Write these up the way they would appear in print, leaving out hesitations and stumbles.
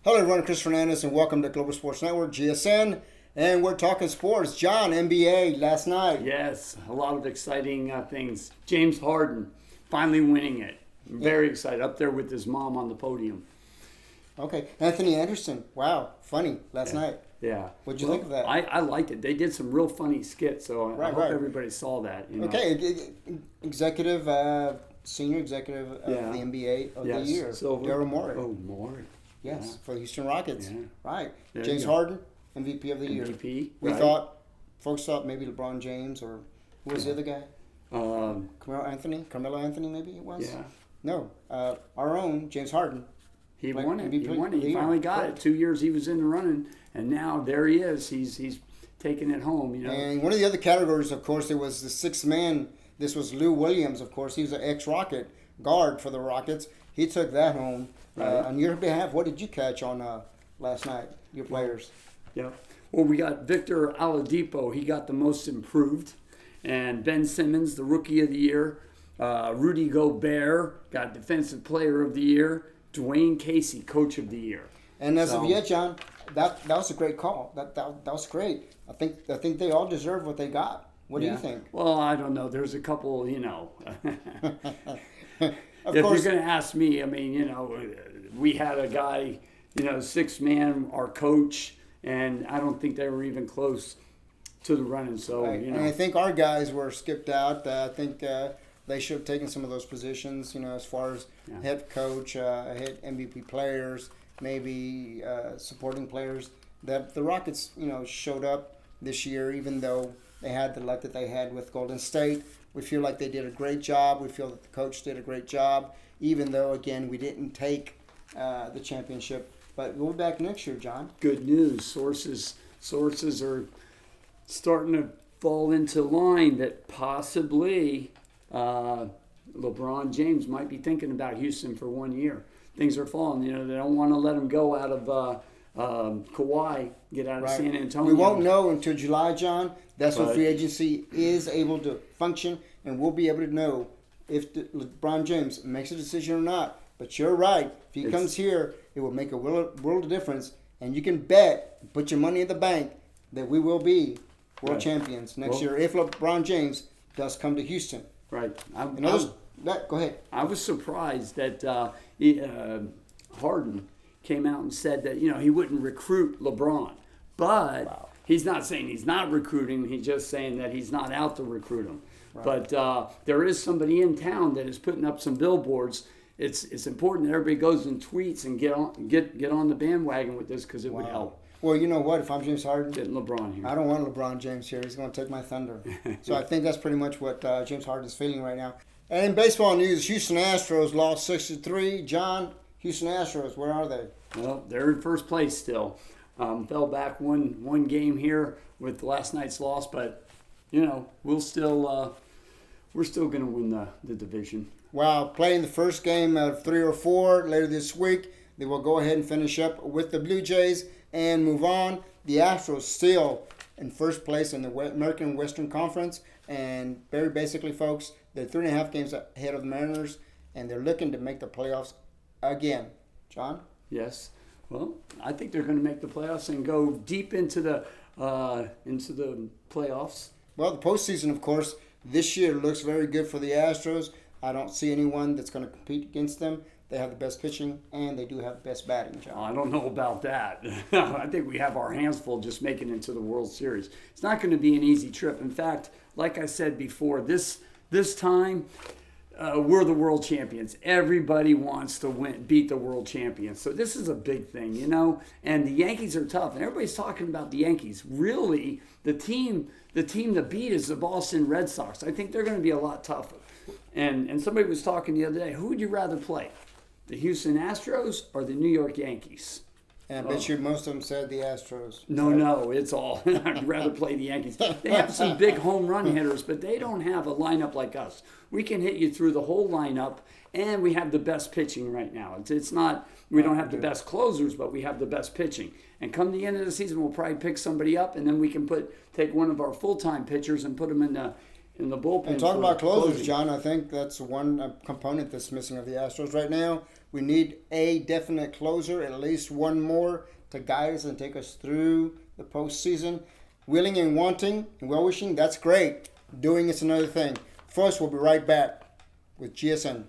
Hello everyone, Chris Fernandez and welcome to Global Sports Network, GSN. And we're talking sports. John, NBA last night. Yes, a lot of exciting things. James Harden finally winning it. I'm very excited. Up there with his mom on the podium. Okay. Anthony Anderson. Wow. Funny last night. Yeah. What'd you think of that? I liked it. They did some real funny skits, so I hope everybody saw that. Okay. Senior executive of the NBA of the year. Daryl Morey. Oh, Morey. Yes, for the Houston Rockets. Yeah. Right. There James Harden, MVP of the year. MVP. Folks thought maybe LeBron James or who was the other guy? Carmelo Anthony maybe it was? Yeah. No, our own James Harden. He won it. He finally got it. 2 years he was in the running, and now there he is. He's taking it home. And one of the other categories, of course, there was the sixth man. This was Lou Williams, of course. He was an ex-Rocket guard for the Rockets. He took that home. On your behalf, what did you catch on last night, your players? Yeah. Well, we got Victor Oladipo. He got the most improved. And Ben Simmons, the Rookie of the Year. Rudy Gobert got Defensive Player of the Year. Dwayne Casey, Coach of the Year. And as of yet, John, that was a great call. That was great. I think they all deserve what they got. What do you think? Well, I don't know. There's a couple, Of if course. you're going to ask me, I mean, we had a guy, sixth man, our coach, and I don't think they were even close to the running. So, Right. And I think our guys were skipped out. I think they should have taken some of those positions, as far as head coach, head MVP players, maybe supporting players. That the Rockets, showed up this year, even though they had the luck that they had with Golden State. We feel like they did a great job. We feel that the coach did a great job, even though, again, we didn't take the championship. But we'll be back next year, John. Good news. Sources are starting to fall into line that possibly LeBron James might be thinking about Houston for 1 year. Things are falling. They don't want to let him go out of Kawhi, get out of San Antonio. We won't know until July, John. That's when free agency is able to function, and we'll be able to know if LeBron James makes a decision or not. But you're right. If he comes here, it will make a world of difference. And you can bet, put your money in the bank, that we will be world champions next year if LeBron James does come to Houston. Right. Go ahead. I was surprised that Harden came out and said that he wouldn't recruit LeBron, but he's not saying he's not recruiting. He's just saying that he's not out to recruit him. Right. But there is somebody in town that is putting up some billboards. It's important that everybody goes and tweets and get on the bandwagon with this because it would help. Well, you know what? If I'm James Harden, getting LeBron here. I don't want LeBron James here. He's going to take my thunder. So I think that's pretty much what James Harden is feeling right now. And in baseball news, Houston Astros lost 6-3. John, Houston Astros, where are they? Well, they're in first place still. Fell back one game here with last night's loss, but we're still going to win the division. Wow, playing the first game of 3 or 4 later this week. They will go ahead and finish up with the Blue Jays and move on. The Astros still in first place in the American Western Conference, and very basically, folks, they're 3.5 games ahead of the Mariners, and they're looking to make the playoffs again. John? Yes. Well, I think they're going to make the playoffs and go deep into the playoffs. Well, the postseason, of course, this year looks very good for the Astros. I don't see anyone that's going to compete against them. They have the best pitching, and they do have the best batting, John. I don't know about that. I think we have our hands full just making it into the World Series. It's not going to be an easy trip. In fact, like I said before, this time, we're the world champions. Everybody wants to beat the world champions. So this is a big thing, And the Yankees are tough. And everybody's talking about the Yankees. Really, the team to beat is the Boston Red Sox. I think they're going to be a lot tougher. And somebody was talking the other day, who would you rather play? The Houston Astros or the New York Yankees? And I bet you most of them said the Astros. No, it's all. I'd rather play the Yankees. They have some big home run hitters, but they don't have a lineup like us. We can hit you through the whole lineup, and we have the best pitching right now. It's not, we don't have the best closers, but we have the best pitching. And come the end of the season, we'll probably pick somebody up, and then we can take one of our full-time pitchers and put them in the bullpen. And talking about closers, John, I think that's one component that's missing of the Astros right now. We need a definite closer, at least one more, to guide us and take us through the postseason. Willing and wanting and well-wishing, that's great. Doing is another thing. First, we'll be right back with GSN.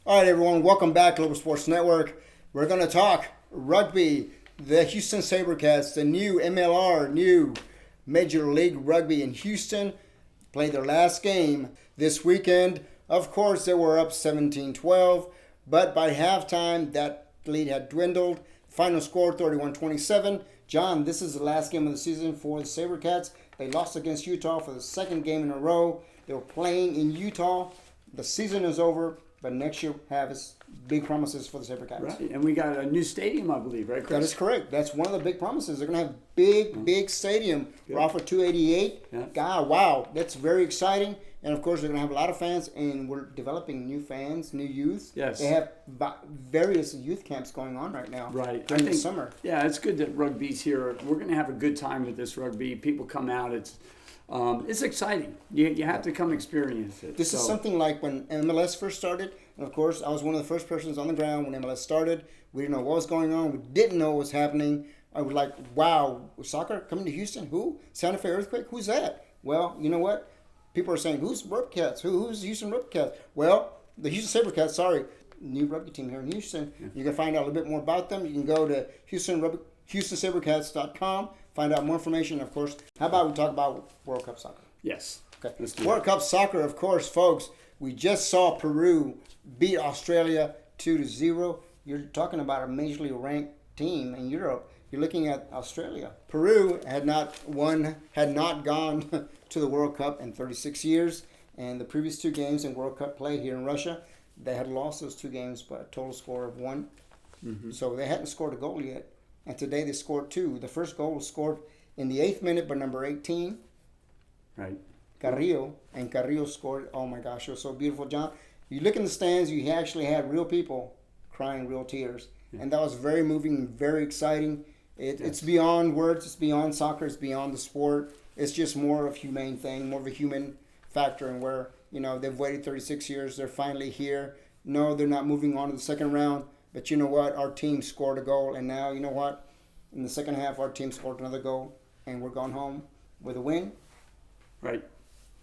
All right, everyone, welcome back to Global Sports Network. We're going to talk rugby, the Houston SaberCats, the new MLR, new Major League Rugby in Houston, played their last game this weekend. Of course, they were up 17-12, but by halftime, that lead had dwindled. Final score, 31-27. John, this is the last game of the season for the SaberCats. They lost against Utah for the second game in a row. They were playing in Utah. The season is over. But next year have big promises for the SaberCats. Right, and we got a new stadium, I believe, right, Chris? That is correct. That's one of the big promises. They're going to have big stadium. We're off of 288. Yeah. God, wow, that's very exciting. And, of course, they're going to have a lot of fans, and we're developing new fans, new youth. Yes. They have various youth camps going on right now. Right. During the summer. Yeah, it's good that rugby's here. We're going to have a good time with this rugby. People come out. It's exciting. You have to come experience it. This is something like when MLS first started. And, of course, I was one of the first persons on the ground when MLS started. We didn't know what was going on. We didn't know what was happening. I was like, wow, soccer coming to Houston? Who? Santa Fe Earthquake? Who's that? Well, you know what? People are saying, who's Rubcats? Who's Houston Rubcats? Well, the Houston SaberCats, new rugby team here in Houston. Yeah. You can find out a little bit more about them. You can go to HoustonSaberCats.com, find out more information. Of course, how about we talk about World Cup soccer? Yes. Okay. World Cup soccer, of course, folks. We just saw Peru beat Australia 2-0. You're talking about a majorly ranked team in Europe. You're looking at Australia. Peru had not gone to the World Cup in 36 years. And the previous two games in World Cup play here in Russia, they had lost those two games by a total score of 1. Mm-hmm. So they hadn't scored a goal yet. And today they scored 2. The first goal was scored in the 8th minute by number 18. Right. Carrillo scored. Oh my gosh, it was so beautiful, John. You look in the stands, you actually had real people crying real tears. Yeah. And that was very moving, very exciting. It's beyond words, it's beyond soccer, it's beyond the sport. It's just more of a humane thing, more of a human factor, and where, they've waited 36 years, they're finally here. No, they're not moving on to the second round, but you know what? Our team scored a goal, and now, you know what? In the second half, our team scored another goal, and we're going home with a win. Right.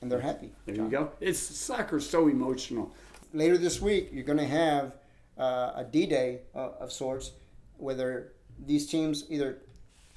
And they're happy. There you go. Soccer's so emotional. Later this week, you're going to have a D-Day of sorts, whether these teams either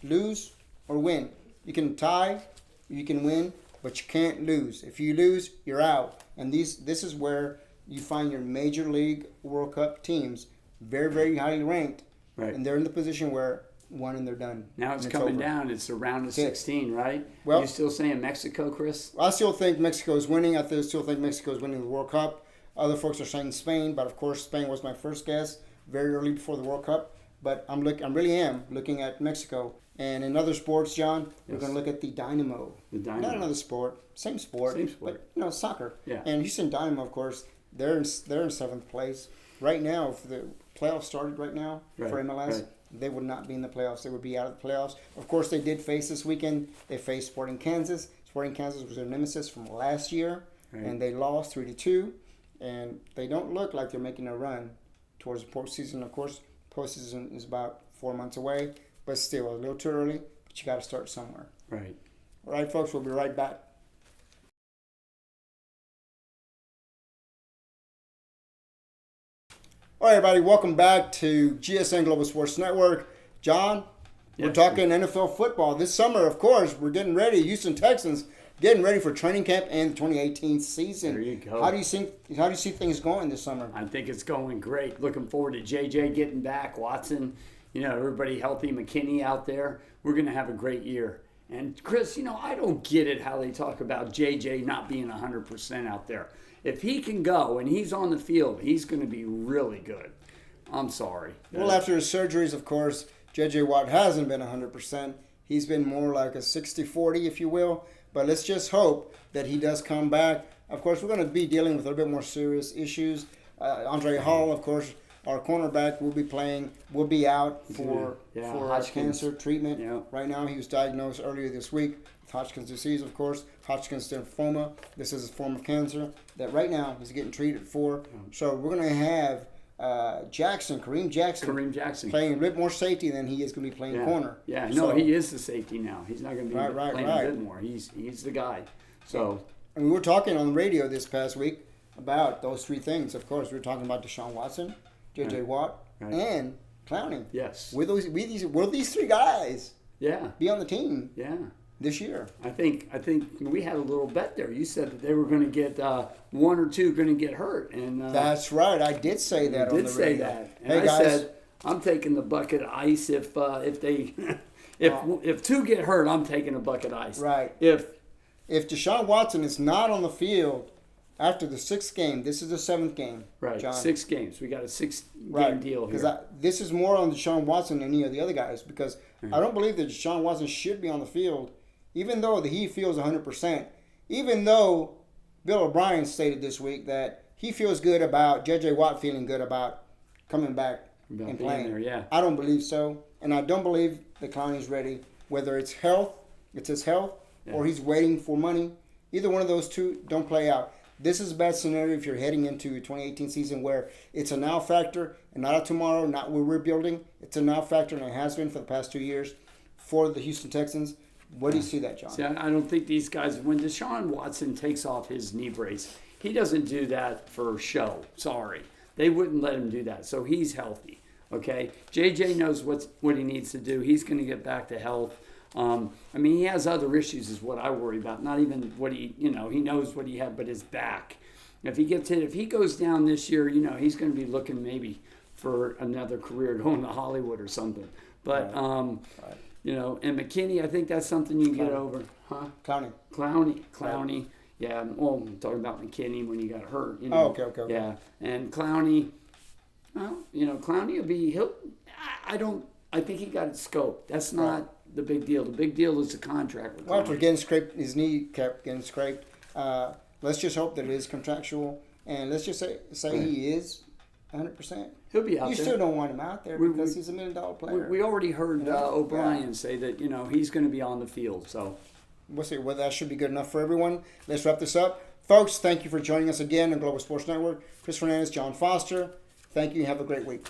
lose or win. You can tie, you can win, but you can't lose. If you lose, you're out. And this is where you find your Major League World Cup teams very, very highly ranked. Right. And they're in the position where one and they're done. Now it's coming down. It's a round of 16, right? Well, you still saying Mexico, Chris? I still think Mexico is winning. I still think Mexico is winning the World Cup. Other folks are saying Spain, but of course Spain was my first guess very early before the World Cup. But I really am looking at Mexico. And in other sports, John, we're going to look at the Dynamo. The Dynamo. Not another sport, same sport. But soccer. Yeah. And Houston Dynamo, of course, they're in 7th place right now. If the playoffs started right now for MLS, they would not be in the playoffs. They would be out of the playoffs. Of course, they did face this weekend. They faced Sporting Kansas. Sporting Kansas was their nemesis from last year, and they lost 3-2. And they don't look like they're making a run towards the postseason. Of course, postseason is about 4 months away, but still a little too early. But you got to start somewhere. Right. All right, folks. We'll be right back. All right, everybody. Welcome back to GSN Global Sports Network. John, we're talking NFL football this summer. Of course, we're getting ready. Houston Texans getting ready for training camp and the 2018 season. There you go. How do you see things going this summer? I think it's going great. Looking forward to JJ getting back, Watson, everybody healthy, McKinney out there. We're going to have a great year. And Chris, I don't get it how they talk about JJ not being 100% out there. If he can go and he's on the field, he's going to be really good. I'm sorry. Well, after his surgeries, of course, JJ Watt hasn't been 100%. He's been more like a 60-40, if you will. But let's just hope that he does come back. Of course, we're going to be dealing with a little bit more serious issues. Andre Hall, of course, Our cornerback will be out for Hodgkin's cancer treatment. Yeah. Right now, he was diagnosed earlier this week with Hodgkin's disease, of course, Hodgkin's lymphoma. This is a form of cancer that right now he's getting treated for. So we're going to have Kareem Jackson playing a bit more safety than he is going to be playing corner. Yeah, no, he is the safety now. He's not going to be playing a bit more. He's the guy. So, and we were talking on the radio this past week about those three things. Of course, we were talking about Deshaun Watson, J.J. Watt, and Clowney. Yes. Will these three guys be on the team this year? I think we had a little bet there. You said that they were going to get one or two going to get hurt, and that's right. I did say that on the radio. Say that. And hey, I guys, said I'm taking the bucket of ice if they if two get hurt, I'm taking a bucket of ice. Right. If Deshaun Watson is not on the field after the 6th game, this is the 7th game. Right, John. 6 games. We got a 6-game deal here. Because this is more on Deshaun Watson than any of the other guys, because I don't believe that Deshaun Watson should be on the field, even though he feels 100%. Even though Bill O'Brien stated this week that he feels good about J.J. Watt feeling good about coming back and playing. There, I don't believe so, and I don't believe that Clowney's ready. Whether it's his health, or he's waiting for money. Either one of those two don't play out. This is a bad scenario if you're heading into a 2018 season where it's a now factor and not a tomorrow, not where we're building. It's a now factor, and it has been for the past 2 years for the Houston Texans. What do you see that, John? See, I don't think these guys, when Deshaun Watson takes off his knee brace, he doesn't do that for show. Sorry. They wouldn't let him do that. So he's healthy. Okay? JJ knows what he needs to do. He's going to get back to health. He has other issues is what I worry about. Not even what he knows what he had, but his back. If he gets hit, if he goes down this year, he's going to be looking maybe for another career going to Hollywood or something. But, and McKinney, I think that's something you can get over. Huh? Clowney. Yeah, well, I'm talking about McKinney when he got hurt. Okay. Yeah, and Clowney, well, Clowney will be, I think he got it scoped. That's not the big deal. The big deal is the contract with Clowney. Well, after getting scraped, his knee kept getting scraped. Let's just hope that it is contractual, and let's just say he is 100%. He'll be out there. You still don't want him out there because he's $1 million player. We already heard O'Brien say that he's going to be on the field. So we'll see. Well, that should be good enough for everyone. Let's wrap this up, folks. Thank you for joining us again on Global Sports Network. Chris Fernandez, John Foster. Thank you. Have a great week.